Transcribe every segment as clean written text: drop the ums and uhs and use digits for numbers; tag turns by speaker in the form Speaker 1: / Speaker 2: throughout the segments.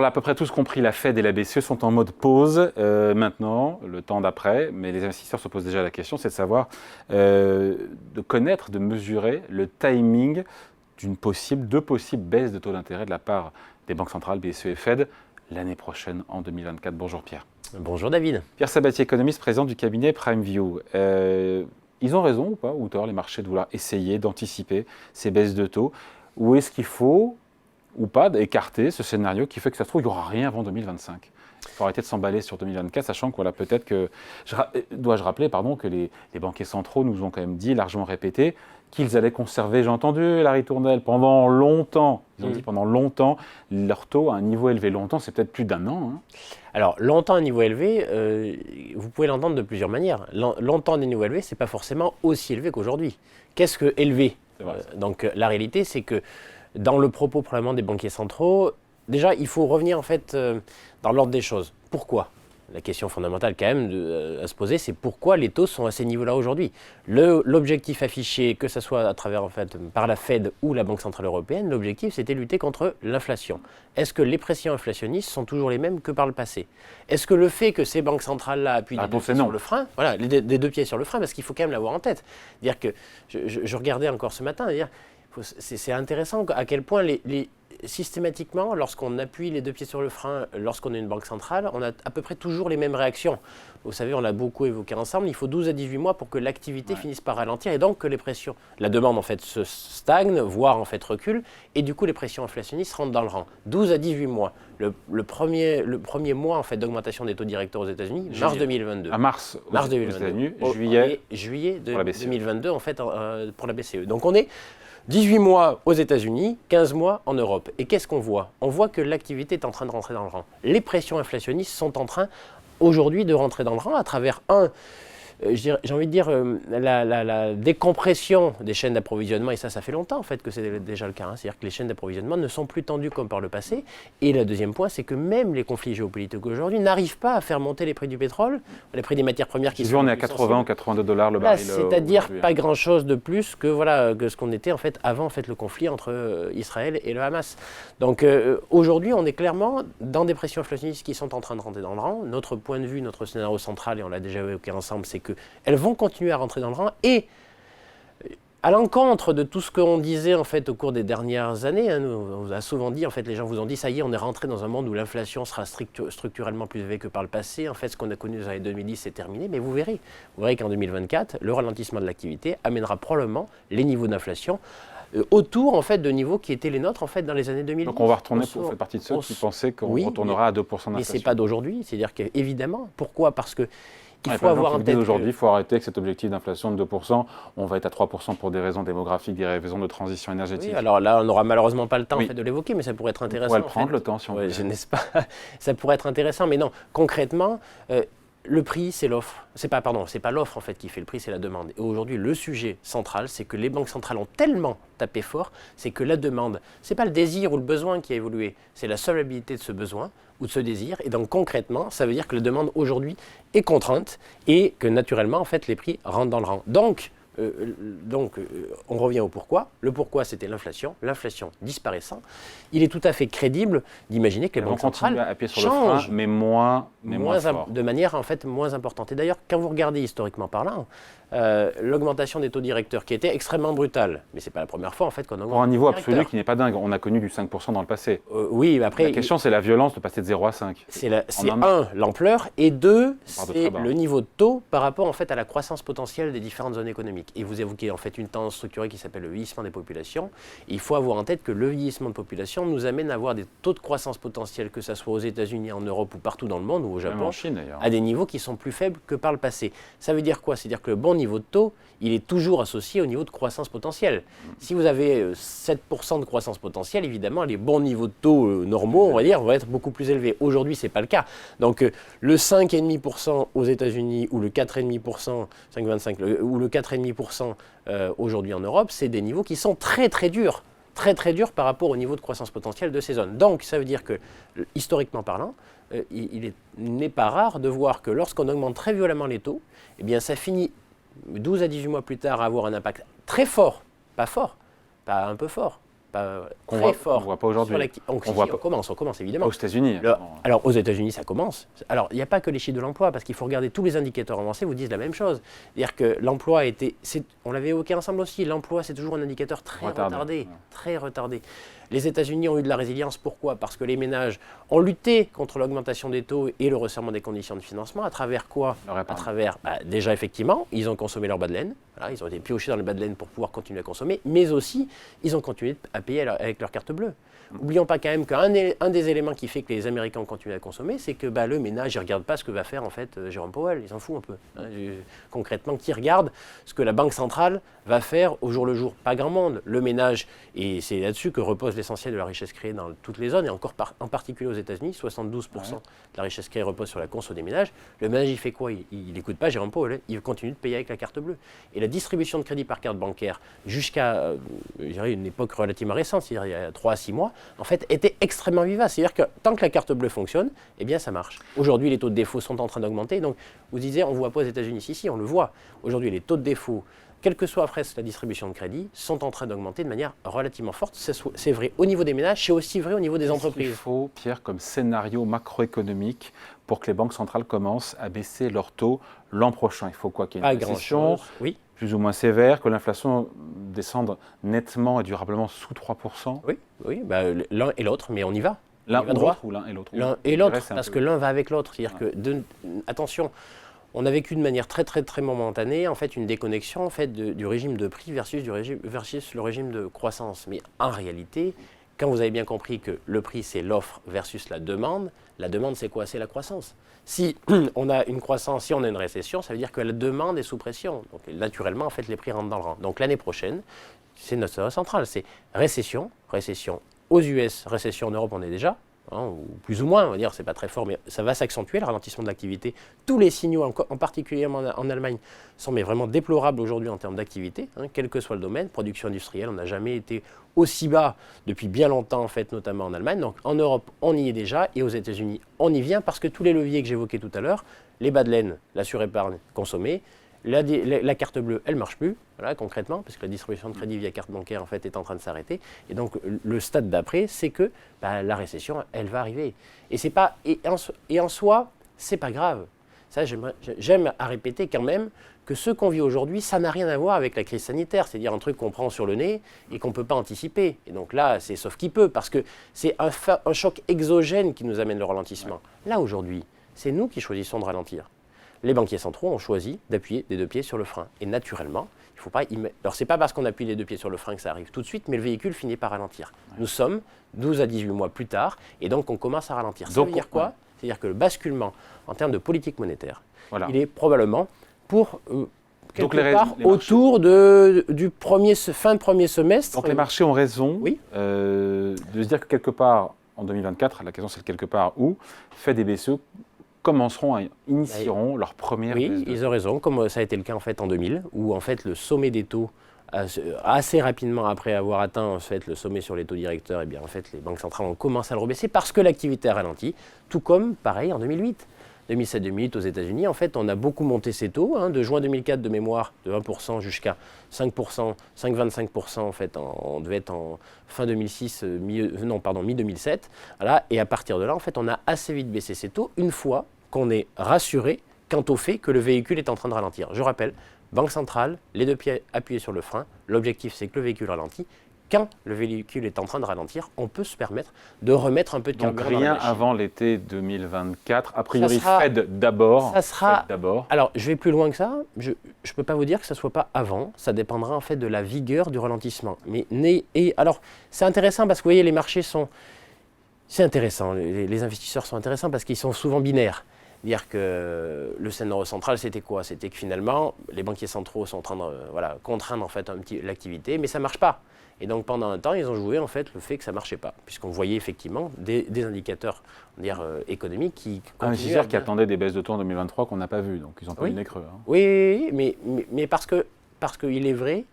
Speaker 1: l'a à peu près tous compris, la Fed et la BCE sont en mode pause maintenant, le temps d'après, mais les investisseurs se posent déjà la question, c'est de savoir, de connaître, de mesurer le timing de possibles baisses de taux d'intérêt de la part des banques centrales, BCE et Fed, l'année prochaine, en 2024. Bonjour Pierre.
Speaker 2: Bonjour David.
Speaker 1: Pierre Sabatier, économiste, président du cabinet PrimeView. Ils ont raison ou pas, ou tort, les marchés, de vouloir essayer d'anticiper ces baisses de taux? Ou est-ce qu'il faut, ou pas, d'écarter ce scénario qui fait que ça se trouve, il n'y aura rien avant 2025? Il faut arrêter de s'emballer sur 2024, sachant que voilà, peut-être que... Dois-je rappeler que les banquiers centraux nous ont quand même dit, largement répété, qu'ils allaient conserver, j'ai entendu Larry Tournelle, pendant longtemps, ils ont dit pendant longtemps, leur taux à un niveau élevé. Longtemps, c'est peut-être plus d'un an. Hein.
Speaker 2: Alors, longtemps à un niveau élevé, vous pouvez l'entendre de plusieurs manières. Longtemps à un niveau élevé, ce n'est pas forcément aussi élevé qu'aujourd'hui. Qu'est-ce que élevé? Donc, la réalité, c'est que dans le propos probablement des banquiers centraux, déjà, il faut revenir en fait dans l'ordre des choses. Pourquoi? La question fondamentale quand même à se poser, c'est pourquoi les taux sont à ces niveaux-là aujourd'hui. L'objectif affiché, que ce soit à travers en fait par la Fed ou la Banque Centrale Européenne, l'objectif c'était lutter contre l'inflation. Est-ce que les pressions inflationnistes sont toujours les mêmes que par le passé? Est-ce que le fait que ces banques centrales-là appuient des deux pieds sur le frein, voilà, des deux pieds sur le frein, parce qu'il faut quand même l'avoir en tête. Dire que je regardais encore ce matin, c'est intéressant à quel point systématiquement, lorsqu'on appuie les deux pieds sur le frein, lorsqu'on est une banque centrale, on a à peu près toujours les mêmes réactions. Vous savez, on l'a beaucoup évoqué ensemble, il faut 12 à 18 mois pour que l'activité finisse par ralentir et donc que les pressions, la demande en fait se stagne, voire en fait recule, et du coup les pressions inflationnistes rentrent dans le rang. 12 à 18 mois. Le premier mois en fait d'augmentation des taux directeurs aux États-Unis, mars 2022.
Speaker 1: À mars 2022.
Speaker 2: Juillet 2022 en fait pour la BCE. Donc on est 18 mois aux États-Unis, 15 mois en Europe. Et qu'est-ce qu'on voit? On voit que l'activité est en train de rentrer dans le rang. Les pressions inflationnistes sont en train aujourd'hui de rentrer dans le rang à travers j'ai envie de dire, la décompression des chaînes d'approvisionnement, et ça fait longtemps en fait que c'est déjà le cas, hein. C'est-à-dire que les chaînes d'approvisionnement ne sont plus tendues comme par le passé. Et le deuxième point, c'est que même les conflits géopolitiques aujourd'hui n'arrivent pas à faire monter les prix du pétrole, les prix des matières premières qui sont...
Speaker 1: On est à 80 ou 82 $ le baril.
Speaker 2: C'est-à-dire pas grand-chose de plus que, que ce qu'on était en fait avant en fait, le conflit entre Israël et le Hamas. Donc aujourd'hui, on est clairement dans des pressions inflationnistes qui sont en train de rentrer dans le rang. Notre point de vue, notre scénario central, et on l'a déjà évoqué ensemble, c'est qu'elles vont continuer à rentrer dans le rang et à l'encontre de tout ce qu'on disait en fait au cours des dernières années, hein, on vous a souvent dit, en fait, les gens vous ont dit, ça y est, on est rentré dans un monde où l'inflation sera structurellement plus élevée que par le passé. En fait, ce qu'on a connu dans les années 2010, c'est terminé, mais vous verrez qu'en 2024, le ralentissement de l'activité amènera probablement les niveaux d'inflation autour en fait de niveaux qui étaient les nôtres en fait dans les années 2010.
Speaker 1: Donc on va retourner pour faire partie de ceux qui pensaient qu'on retournera à 2% d'inflation.
Speaker 2: Mais c'est pas d'aujourd'hui, c'est-à-dire qu'évidemment, pourquoi? Parce que il faut avoir en tête
Speaker 1: aujourd'hui, il faut arrêter avec cet objectif d'inflation de 2%. On va être à 3% pour des raisons démographiques, des raisons de transition énergétique.
Speaker 2: Oui, alors là, on n'aura malheureusement pas le temps en fait, de l'évoquer, mais ça pourrait être intéressant.
Speaker 1: On pourrait prendre le temps si on veut.
Speaker 2: N'est-ce pas? Ça pourrait être intéressant, mais non, concrètement, le prix, c'est l'offre. C'est pas l'offre en fait qui fait le prix, c'est la demande. Et aujourd'hui, le sujet central, c'est que les banques centrales ont tellement tapé fort, c'est que la demande, c'est pas le désir ou le besoin qui a évolué, c'est la solvabilité de ce besoin ou de ce désir. Et donc concrètement, ça veut dire que la demande aujourd'hui est contrainte et que naturellement, en fait, les prix rentrent dans le rang. Donc, on revient au pourquoi. Le pourquoi, c'était l'inflation. L'inflation disparaissant. Il est tout à fait crédible d'imaginer que les banques centrales changent,
Speaker 1: mais moins fort.
Speaker 2: De manière en fait moins importante. Et d'ailleurs, quand vous regardez historiquement parlant, l'augmentation des taux directeurs qui était extrêmement brutale, mais c'est pas la première fois en fait qu'on augmente.
Speaker 1: Pour un niveau absolu qui n'est pas dingue. On a connu du 5% dans le passé.
Speaker 2: Oui, mais après.
Speaker 1: La question, c'est la violence de passer de 0 à 5.
Speaker 2: C'est l'ampleur, et deux, c'est le niveau de taux par rapport en fait à la croissance potentielle des différentes zones économiques. Et vous évoquez en fait une tendance structurée qui s'appelle le vieillissement des populations. Il faut avoir en tête que le vieillissement de population nous amène à avoir des taux de croissance potentielle, que ce soit aux États-Unis, en Europe ou partout dans le monde, ou au Japon,
Speaker 1: même en Chine,
Speaker 2: à des niveaux qui sont plus faibles que par le passé. Ça veut dire quoi? C'est-à-dire que le bon niveau de taux, il est toujours associé au niveau de croissance potentielle. Si vous avez 7% de croissance potentielle, évidemment, les bons niveaux de taux normaux, on va dire, vont être beaucoup plus élevés. Aujourd'hui, ce n'est pas le cas. Donc, le 5,5% aux États-Unis ou le 4,5%, 5,25, ou le 4,5% aujourd'hui en Europe, c'est des niveaux qui sont très, très durs. Très, très durs par rapport au niveau de croissance potentielle de ces zones. Donc, ça veut dire que, historiquement parlant, il n'est pas rare de voir que lorsqu'on augmente très violemment les taux, eh bien, ça finit 12 à 18 mois plus tard à avoir un impact très fort, pas un peu fort, pas
Speaker 1: Qu'on
Speaker 2: très
Speaker 1: voit-
Speaker 2: fort.
Speaker 1: on voit pas aujourd'hui.
Speaker 2: On commence évidemment.
Speaker 1: Aux États-Unis.
Speaker 2: Alors aux États-Unis, ça commence. Alors il n'y a pas que les chiffres de l'emploi, parce qu'il faut regarder tous les indicateurs avancés vous disent la même chose. C'est-à-dire que l'emploi on l'avait évoqué ensemble aussi, l'emploi c'est toujours un indicateur très retardé, très retardé. Les États-Unis ont eu de la résilience, pourquoi? Parce que les ménages ont lutté contre l'augmentation des taux et le resserrement des conditions de financement, à travers quoi? À travers, déjà effectivement, ils ont consommé leur bas de laine, voilà, ils ont été piochés dans le bas de laine pour pouvoir continuer à consommer, mais aussi, ils ont continué à payer avec leur carte bleue. N'oublions pas quand même qu'un des éléments qui fait que les Américains ont continué à consommer, c'est que le ménage, il ne regarde pas ce que va faire en fait Jérôme Powell, il s'en fout un peu. Concrètement, qui regarde ce que la Banque centrale va faire au jour le jour? Pas grand monde. Le ménage, et c'est là-dessus que repose l'essentiel de la richesse créée dans toutes les zones, et encore en particulier aux États-Unis, 72% de la richesse créée repose sur la conso des ménages. Le ménage, il fait quoi? Il n'écoute pas Jérôme Powell, il continue de payer avec la carte bleue. Et la distribution de crédit par carte bancaire, jusqu'à une époque relativement récente, c'est-à-dire il y a 3 à 6 mois, en fait, était extrêmement vivace. C'est-à-dire que tant que la carte bleue fonctionne, eh bien ça marche. Aujourd'hui, les taux de défaut sont en train d'augmenter. Donc, vous disiez, on ne voit pas aux États-Unis. Si, on le voit. Aujourd'hui, les taux de défaut, quelle que soit après la distribution de crédit, sont en train d'augmenter de manière relativement forte. C'est vrai au niveau des ménages, c'est aussi vrai au niveau des entreprises.
Speaker 1: Il faut, Pierre, comme scénario macroéconomique pour que les banques centrales commencent à baisser leurs taux l'an prochain. Il faut quoi? Qu'il y ait une récession plus ou moins sévère, que l'inflation descende nettement et durablement sous 3%.
Speaker 2: Oui, l'un et l'autre, mais on y va.
Speaker 1: L'un ou l'autre ou l'un et l'autre?
Speaker 2: L'un et l'autre, parce que l'un va avec l'autre. C'est-à-dire que, attention, on a vécu de manière très très très momentanée en fait une déconnexion en fait du régime de prix versus le régime de croissance. Mais en réalité, quand vous avez bien compris que le prix c'est l'offre versus la demande c'est quoi? C'est la croissance. Si on a une croissance, si on a une récession, ça veut dire que la demande est sous pression. Donc naturellement en fait les prix rentrent dans le rang. Donc l'année prochaine, c'est notre centrale, c'est récession aux US, récession en Europe on est déjà. Ou plus ou moins, on va dire, c'est pas très fort, mais ça va s'accentuer, le ralentissement de l'activité. Tous les signaux, en particulier en Allemagne, sont vraiment déplorables aujourd'hui en termes d'activité, quel que soit le domaine. Production industrielle, on n'a jamais été aussi bas depuis bien longtemps, en fait, notamment en Allemagne. Donc en Europe, on y est déjà, et aux États-Unis, on y vient, parce que tous les leviers que j'évoquais tout à l'heure, les bas de laine, la surépargne consommée, la carte bleue, elle ne marche plus, voilà, concrètement, parce que la distribution de crédit via carte bancaire en fait, est en train de s'arrêter. Et donc, le stade d'après, c'est que la récession, elle va arriver. Et en soi, ce n'est pas grave. Ça, j'aime à répéter quand même que ce qu'on vit aujourd'hui, ça n'a rien à voir avec la crise sanitaire. C'est-à-dire un truc qu'on prend sur le nez et qu'on ne peut pas anticiper. Et donc là, c'est sauf qui peut, parce que c'est un choc exogène qui nous amène le ralentissement. Là, aujourd'hui, c'est nous qui choisissons de ralentir. Les banquiers centraux ont choisi d'appuyer des 2 pieds sur le frein. Et naturellement, il ne faut pas Alors, ce n'est pas parce qu'on appuie les 2 pieds sur le frein que ça arrive tout de suite, mais le véhicule finit par ralentir. Nous sommes 12 à 18 mois plus tard, et donc on commence à ralentir. Ça veut dire quoi? C'est-à-dire que le basculement en termes de politique monétaire, il est probablement pour quelque part autour du fin de premier semestre.
Speaker 1: Donc les marchés ont raison de se dire que quelque part, en 2024, la question c'est quelque part où, Fed et BCE initieront leur première baisse de taux.
Speaker 2: Ils ont raison, comme ça a été le cas en fait en 2000, où en fait le sommet des taux, assez rapidement après avoir atteint en fait le sommet sur les taux directeurs, et bien en fait les banques centrales ont commencé à le rebaisser parce que l'activité a ralenti, tout comme pareil en 2008. 2007-2008 aux États-Unis, en fait, on a beaucoup monté ces taux, de juin 2004 de mémoire, de 1% jusqu'à 5%, 5,25% en fait, on devait être en fin 2006, mi-2007, voilà, et à partir de là, en fait, on a assez vite baissé ces taux une fois qu'on est rassuré quant au fait que le véhicule est en train de ralentir. Je rappelle, banque centrale, les 2 pieds appuyés sur le frein, l'objectif c'est que le véhicule ralentit. Quand le véhicule est en train de ralentir, on peut se permettre de remettre un peu de carburant dans la machine.
Speaker 1: Rien avant l'été 2024. A priori, Fed d'abord.
Speaker 2: Ça sera. Alors, je vais plus loin que ça. Je ne peux pas vous dire que ça ne soit pas avant. Ça dépendra en fait de la vigueur du ralentissement. Alors, c'est intéressant parce que vous voyez, les marchés sont. C'est intéressant. Les investisseurs sont intéressants parce qu'ils sont souvent binaires. Dire que le scénario central, c'était quoi? C'était que finalement, les banquiers centraux sont en train de contraindre en fait l'activité, mais ça ne marche pas. Et donc pendant un temps, ils ont joué en fait le fait que ça ne marchait pas, puisqu'on voyait effectivement des indicateurs économiques qui
Speaker 1: investisseurs qui attendaient des baisses de taux en 2023 qu'on n'a pas vues, donc ils n'ont pas eu le nez creux.
Speaker 2: Oui, mais parce qu'il est vrai,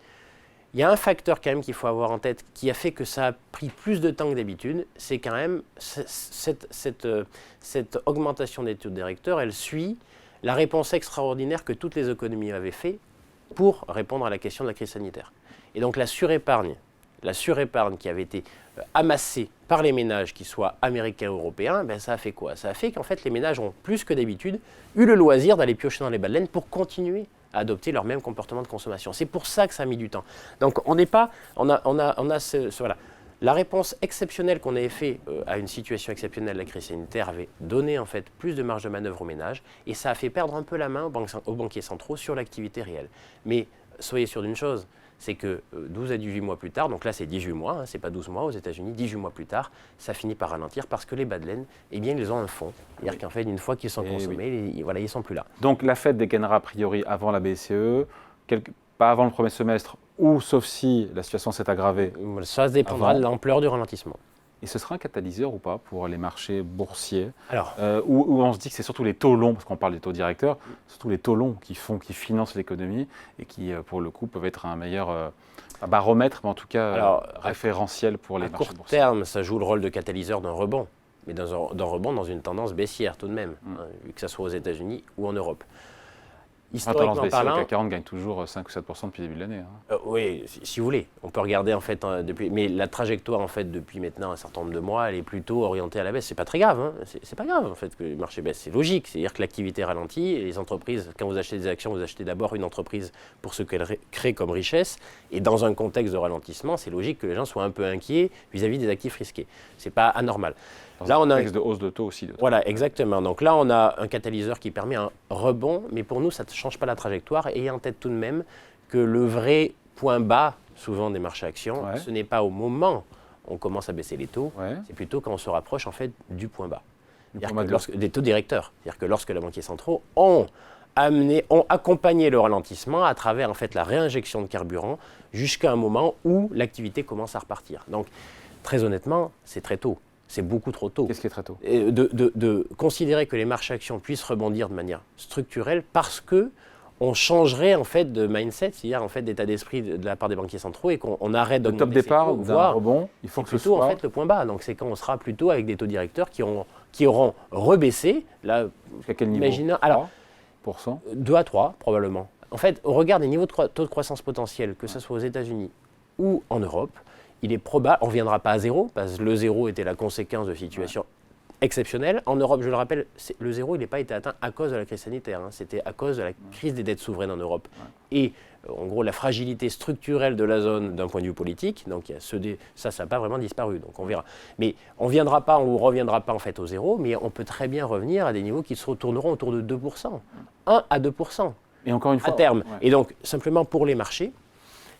Speaker 2: il y a un facteur quand même qu'il faut avoir en tête qui a fait que ça a pris plus de temps que d'habitude, c'est quand même cette augmentation des taux directeurs, elle suit la réponse extraordinaire que toutes les économies avaient fait pour répondre à la question de la crise sanitaire. Et donc la surépargne, la surépargne qui avait été amassée par les ménages, qu'ils soient américains ou européens, ben ça a fait quoi? Ça a fait qu'en fait les ménages ont plus que d'habitude eu le loisir d'aller piocher dans les bas de laine pour continuer à adopter leur même comportement de consommation. C'est pour ça que ça a mis du temps. Donc on n'est pas, on a voilà. La réponse exceptionnelle qu'on avait faite à une situation exceptionnelle de la crise sanitaire avait donné en fait plus de marge de manœuvre aux ménages et ça a fait perdre un peu la main aux banquiers centraux sur l'activité réelle. Mais soyez sûr d'une chose, c'est que 12 à 18 mois plus tard, donc là c'est 18 mois, hein, c'est pas 12 mois aux États-Unis, 18 mois plus tard, ça finit par ralentir parce que les bas de laine, eh bien ils ont un fond. C'est-à-dire qu'en fait, une fois qu'ils sont consommés, voilà, ils ne sont plus là.
Speaker 1: Donc la Fed dégainera a priori avant la BCE, pas avant le premier semestre, ou sauf si la situation s'est aggravée.
Speaker 2: Ça dépendra de l'ampleur du ralentissement.
Speaker 1: Et ce sera un catalyseur ou pas pour les marchés boursiers?
Speaker 2: Alors,
Speaker 1: où on se dit que c'est surtout les taux longs, parce qu'on parle des taux directeurs, surtout les taux longs qui financent l'économie et qui, pour le coup, peuvent être un meilleur baromètre, mais en tout cas référentiel pour les marchés boursiers.
Speaker 2: À court terme, ça joue le rôle de catalyseur d'un rebond, mais d'un rebond dans une tendance baissière tout de même, hein, que ce soit aux États-Unis ou en Europe.
Speaker 1: Historiquement parlant, le CAC 40 gagne toujours 5 ou 7% depuis le début de l'année.
Speaker 2: Oui, si vous voulez. On peut regarder en fait depuis, mais la trajectoire en fait depuis maintenant un certain nombre de mois, elle est plutôt orientée à la baisse. C'est pas très grave, hein. C'est pas grave en fait que le marché baisse. C'est logique, c'est-à-dire que l'activité ralentit et les entreprises, quand vous achetez des actions, vous achetez d'abord une entreprise pour ce qu'elle crée comme richesse. Et dans un contexte de ralentissement, c'est logique que les gens soient un peu inquiets vis-à-vis des actifs risqués. C'est pas anormal.
Speaker 1: Là, on a un contexte de hausse de taux aussi.
Speaker 2: Voilà, exactement. Donc là, on a un catalyseur qui permet un rebond, mais pour nous, ça ne change pas la trajectoire. Ayez en tête tout de même que le vrai point bas, souvent des marchés actions, ce n'est pas au moment où on commence à baisser les taux, c'est plutôt quand on se rapproche en fait du point bas. Des taux directeurs. C'est-à-dire que lorsque les banquiers centraux ont accompagné le ralentissement à travers en fait la réinjection de carburant jusqu'à un moment où l'activité commence à repartir. Donc, très honnêtement, c'est très tôt. C'est beaucoup trop tôt.
Speaker 1: Qu'est-ce qui est très tôt?
Speaker 2: De considérer que les marchés actions puissent rebondir de manière structurelle parce que on changerait en fait de mindset, c'est-à-dire en fait d'état d'esprit de la part des banquiers centraux et qu'on arrête de
Speaker 1: top départ d'un rebond, il faut que ce soit
Speaker 2: en fait le point bas. Donc c'est quand on sera plutôt avec des taux directeurs qui auront rebaissé. Là,
Speaker 1: à quel niveau?
Speaker 2: Imaginons, alors
Speaker 1: 3%?
Speaker 2: 2 à 3 probablement. En fait, au regard des niveaux de taux de croissance potentiels, que ce soit aux États-Unis ou en Europe, il est probable, on ne reviendra pas à zéro, parce que le zéro était la conséquence de situations exceptionnelles. En Europe, je le rappelle, le zéro, il n'a pas été atteint à cause de la crise sanitaire, hein. C'était à cause de la crise des dettes souveraines en Europe. Et en gros, la fragilité structurelle de la zone d'un point de vue politique, donc ça n'a pas vraiment disparu, donc on verra. Mais on ne reviendra pas en fait au zéro, mais on peut très bien revenir à des niveaux qui se retourneront autour de 2%, 1 à 2%.
Speaker 1: Et encore une fois,
Speaker 2: à terme. Et donc, simplement pour les marchés,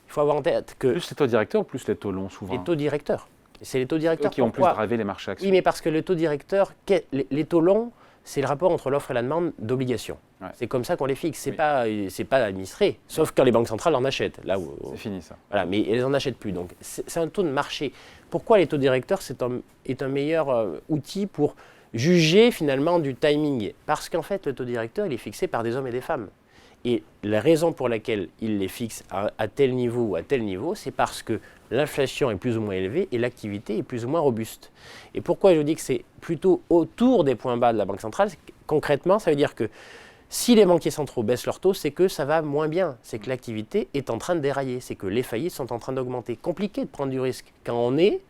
Speaker 2: il faut avoir en tête que...
Speaker 1: Plus les taux directeurs ou plus les taux longs, souvent?
Speaker 2: Les taux directeurs. C'est les taux directeurs
Speaker 1: qui ont plus drivé les marchés actions.
Speaker 2: Oui, mais parce que le taux directeur, les taux longs, c'est le rapport entre l'offre et la demande d'obligations. C'est comme ça qu'on les fixe. C'est pas administré, sauf quand les banques centrales en achètent.
Speaker 1: C'est fini ça.
Speaker 2: Voilà, mais elles n'en achètent plus. Donc c'est un taux de marché. Pourquoi les taux directeurs est un meilleur outil pour juger finalement du timing? Parce qu'en fait, le taux directeur, il est fixé par des hommes et des femmes. Et la raison pour laquelle il les fixe à tel niveau ou à tel niveau, c'est parce que l'inflation est plus ou moins élevée et l'activité est plus ou moins robuste. Et pourquoi je dis que c'est plutôt autour des points bas de la Banque centrale? Concrètement, ça veut dire que si les banquiers centraux baissent leurs taux, c'est que ça va moins bien, c'est que l'activité est en train de dérailler, c'est que les faillites sont en train d'augmenter. Compliqué de prendre du risque quand on est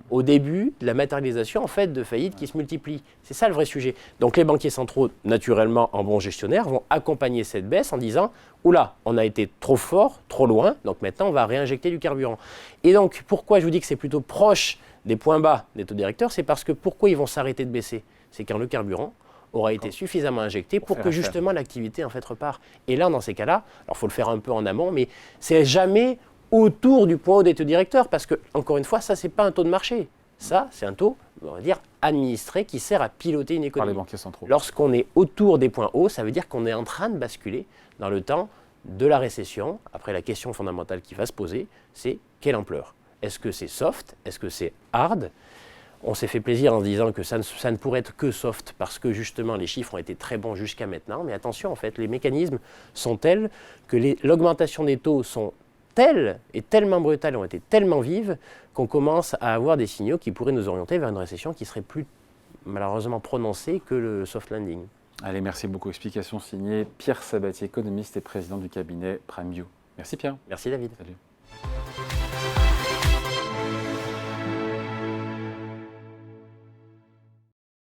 Speaker 2: au début de la matérialisation en fait de faillites qui se multiplient. C'est ça le vrai sujet. Donc les banquiers centraux, naturellement en bons gestionnaires, vont accompagner cette baisse en disant « Oula, on a été trop fort, trop loin, donc maintenant on va réinjecter du carburant ». Et donc pourquoi je vous dis que c'est plutôt proche des points bas des taux directeurs, c'est parce que pourquoi ils vont s'arrêter de baisser? C'est quand le carburant aura été suffisamment injecté pour que justement l'activité en fait repart. Et là, dans ces cas-là, alors il faut le faire un peu en amont, mais c'est jamais autour du point haut des taux directeurs, parce que, encore une fois, ça, c'est pas un taux de marché. Ça, c'est un taux, on va dire, administré qui sert à piloter une économie.
Speaker 1: Par les banquiers centraux.
Speaker 2: Lorsqu'on est autour des points hauts, ça veut dire qu'on est en train de basculer dans le temps de la récession. Après, la question fondamentale qui va se poser, c'est quelle ampleur? Est-ce que c'est soft? Est-ce que c'est hard? On s'est fait plaisir en se disant que ça ne pourrait être que soft parce que justement les chiffres ont été très bons jusqu'à maintenant. Mais attention, en fait, les mécanismes sont tels que l'augmentation des taux sont telles et tellement brutales, ont été tellement vives qu'on commence à avoir des signaux qui pourraient nous orienter vers une récession qui serait plus malheureusement prononcée que le soft landing.
Speaker 1: Allez, merci beaucoup. Explication signée Pierre Sabatier, économiste et président du cabinet PrimeView. Merci Pierre.
Speaker 2: Merci David.
Speaker 1: Salut.